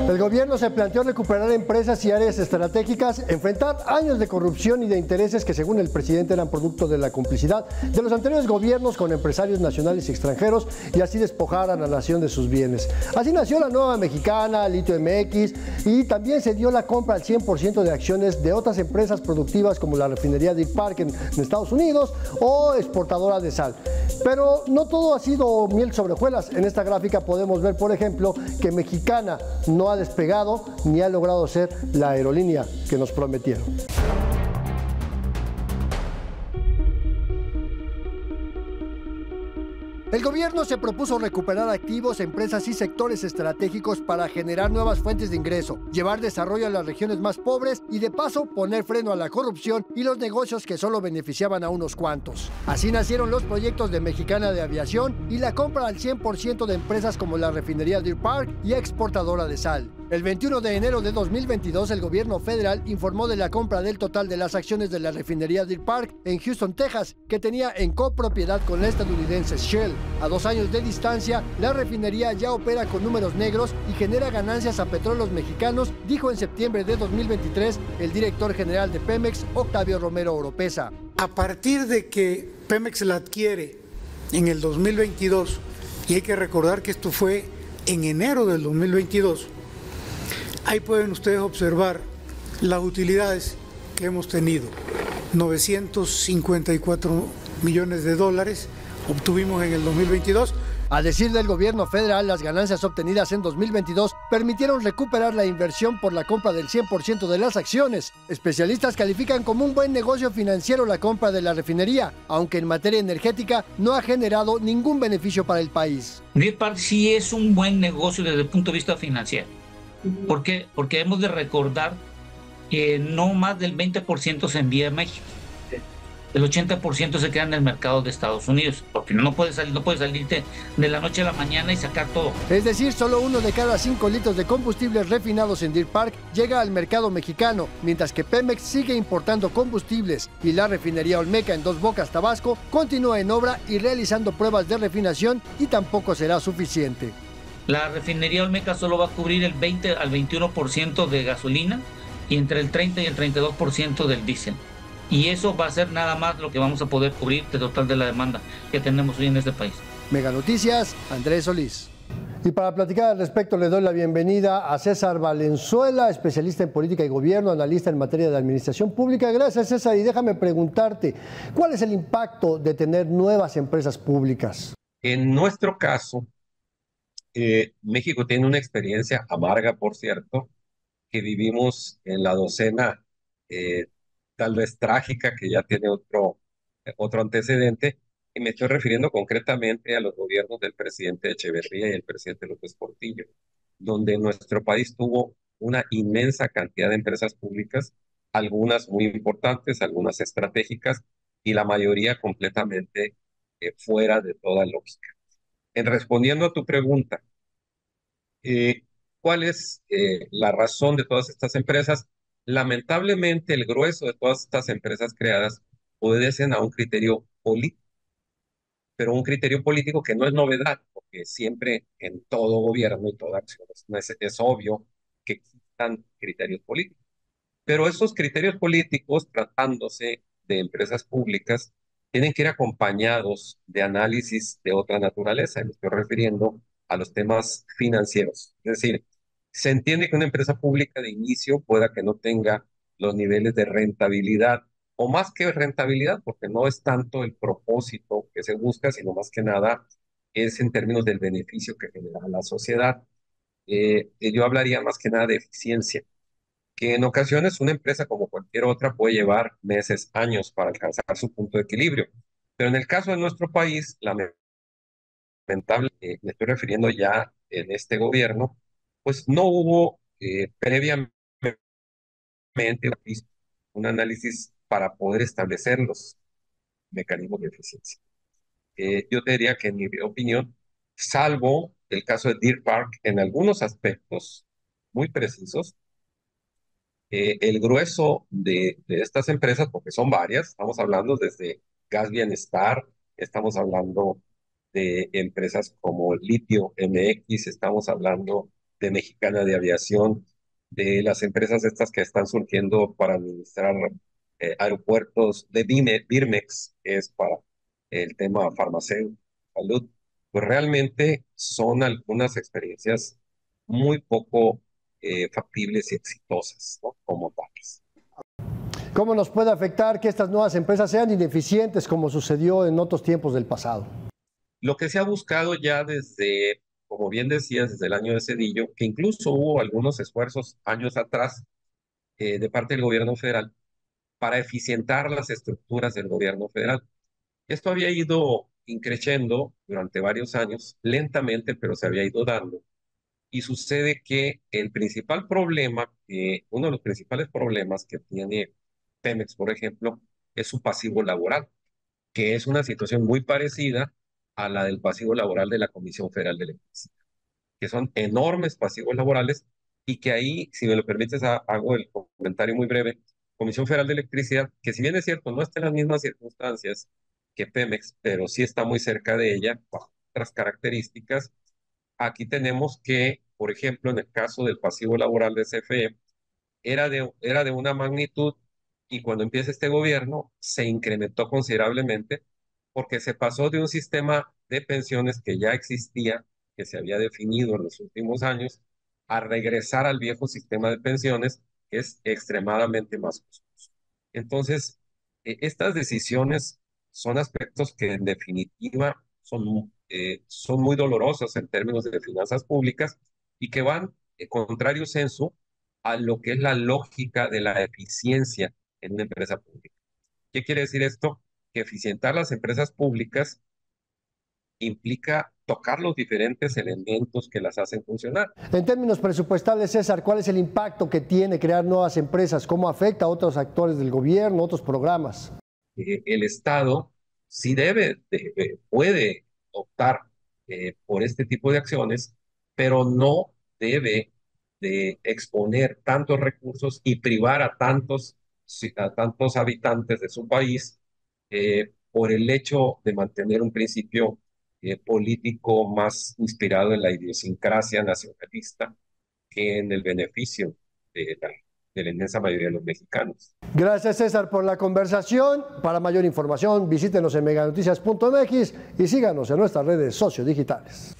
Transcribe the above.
El gobierno se planteó recuperar empresas y áreas estratégicas, enfrentar años de corrupción y de intereses que, según el presidente, eran producto de la complicidad de los anteriores gobiernos con empresarios nacionales y extranjeros, y así despojar a la nación de sus bienes. Así nació la Nueva Mexicana, Litio MX, y también se dio la compra al 100% de acciones de otras empresas productivas como la refinería Deer Park en Estados Unidos o exportadora de sal. Pero no todo ha sido miel sobre hojuelas. En esta gráfica podemos ver, por ejemplo, que Mexicana no ha despegado ni ha logrado ser la aerolínea que nos prometieron. El gobierno se propuso recuperar activos, empresas y sectores estratégicos para generar nuevas fuentes de ingreso, llevar desarrollo a las regiones más pobres y, de paso, poner freno a la corrupción y los negocios que solo beneficiaban a unos cuantos. Así nacieron los proyectos de Mexicana de Aviación y la compra al 100% de empresas como la refinería Deer Park y exportadora de sal. El 21 de enero de 2022, el gobierno federal informó de la compra del total de las acciones de la refinería Deer Park en Houston, Texas, que tenía en copropiedad con la estadounidense Shell. A 2 años de distancia, la refinería ya opera con números negros y genera ganancias a petróleos mexicanos, dijo en septiembre de 2023 el director general de Pemex, Octavio Romero Oropesa. A partir de que Pemex la adquiere en el 2022, y hay que recordar que esto fue en enero del 2022, ahí pueden ustedes observar las utilidades que hemos tenido. 954 millones de dólares obtuvimos en el 2022. A decir del gobierno federal, las ganancias obtenidas en 2022 permitieron recuperar la inversión por la compra del 100% de las acciones. Especialistas califican como un buen negocio financiero la compra de la refinería, aunque en materia energética no ha generado ningún beneficio para el país. Deer Park sí es un buen negocio desde el punto de vista financiero. ¿Por qué? Porque hemos de recordar que no más del 20% se envía a México. El 80% se queda en el mercado de Estados Unidos, porque no puedes salirte de la noche a la mañana y sacar todo. Es decir, solo 1 de cada 5 litros de combustibles refinados en Deer Park llega al mercado mexicano, mientras que Pemex sigue importando combustibles y la refinería Olmeca en Dos Bocas, Tabasco, continúa en obra y realizando pruebas de refinación, y tampoco será suficiente. La refinería Olmeca solo va a cubrir el 20 al 21% de gasolina y entre el 30 y el 32% del diésel. Y eso va a ser nada más lo que vamos a poder cubrir de total de la demanda que tenemos hoy en este país. Mega Noticias, Andrés Solís. Y para platicar al respecto le doy la bienvenida a César Valenzuela, especialista en política y gobierno, analista en materia de administración pública. Gracias, César, y déjame preguntarte, ¿cuál es el impacto de tener nuevas empresas públicas? En nuestro caso, México tiene una experiencia amarga, por cierto, que vivimos en la docena, tal vez trágica, que ya tiene otro antecedente, y me estoy refiriendo concretamente a los gobiernos del presidente Echeverría y el presidente López Portillo, donde nuestro país tuvo una inmensa cantidad de empresas públicas, algunas muy importantes, algunas estratégicas, y la mayoría completamente fuera de toda lógica. Respondiendo a tu pregunta, ¿cuál es la razón de todas estas empresas? Lamentablemente, el grueso de todas estas empresas creadas obedecen a un criterio político, pero un criterio político que no es novedad, porque siempre en todo gobierno y toda acción es obvio que existan criterios políticos. Pero esos criterios políticos, tratándose de empresas públicas, tienen que ir acompañados de análisis de otra naturaleza. Me estoy refiriendo a los temas financieros. Es decir, se entiende que una empresa pública de inicio pueda que no tenga los niveles de rentabilidad, o más que rentabilidad, porque no es tanto el propósito que se busca, sino más que nada es en términos del beneficio que genera a la sociedad. Yo hablaría más que nada de eficiencia, que en ocasiones una empresa como cualquier otra puede llevar meses, años para alcanzar su punto de equilibrio. Pero en el caso de nuestro país, lamentablemente, me estoy refiriendo ya en este gobierno, pues no hubo previamente un análisis para poder establecer los mecanismos de eficiencia. Yo te diría que en mi opinión, salvo el caso de Deer Park, en algunos aspectos muy precisos, El grueso de estas empresas, porque son varias, estamos hablando desde Gas Bienestar, estamos hablando de empresas como Litio MX, estamos hablando de Mexicana de Aviación, de las empresas estas que están surgiendo para administrar aeropuertos, de Birmex, que es para el tema farmacéutico, salud, pues realmente son algunas experiencias muy poco factibles y exitosas, ¿no? Como tales. ¿Cómo nos puede afectar que estas nuevas empresas sean ineficientes como sucedió en otros tiempos del pasado? Lo que se ha buscado ya desde, como bien decías, desde el año de Cedillo, que incluso hubo algunos esfuerzos años atrás de parte del gobierno federal para eficientar las estructuras del gobierno federal. Esto había ido increciendo durante varios años, lentamente, pero se había ido dando. Y sucede que el principal problema, uno de los principales problemas que tiene Pemex, por ejemplo, es su pasivo laboral, que es una situación muy parecida a la del pasivo laboral de la Comisión Federal de Electricidad, que son enormes pasivos laborales y que ahí, si me lo permites, hago el comentario muy breve. Comisión Federal de Electricidad, que si bien es cierto, no está en las mismas circunstancias que Pemex, pero sí está muy cerca de ella, bajo otras características. Aquí tenemos que, por ejemplo, en el caso del pasivo laboral de CFE, era de una magnitud y cuando empieza este gobierno se incrementó considerablemente porque se pasó de un sistema de pensiones que ya existía, que se había definido en los últimos años, a regresar al viejo sistema de pensiones, que es extremadamente más costoso. Entonces, estas decisiones son aspectos que en definitiva son muy dolorosos en términos de finanzas públicas y que van contrario sensu a lo que es la lógica de la eficiencia en una empresa pública. ¿Qué quiere decir esto? Que eficientar las empresas públicas implica tocar los diferentes elementos que las hacen funcionar. En términos presupuestales, César, ¿cuál es el impacto que tiene crear nuevas empresas? ¿Cómo afecta a otros actores del gobierno, otros programas? El Estado sí puede optar por este tipo de acciones, pero no debe de exponer tantos recursos y privar a tantos habitantes de su país por el hecho de mantener un principio político más inspirado en la idiosincrasia nacionalista que en el beneficio de la inmensa mayoría de los mexicanos. Gracias, César, por la conversación. Para mayor información, visítenos en meganoticias.mx y síganos en nuestras redes sociodigitales.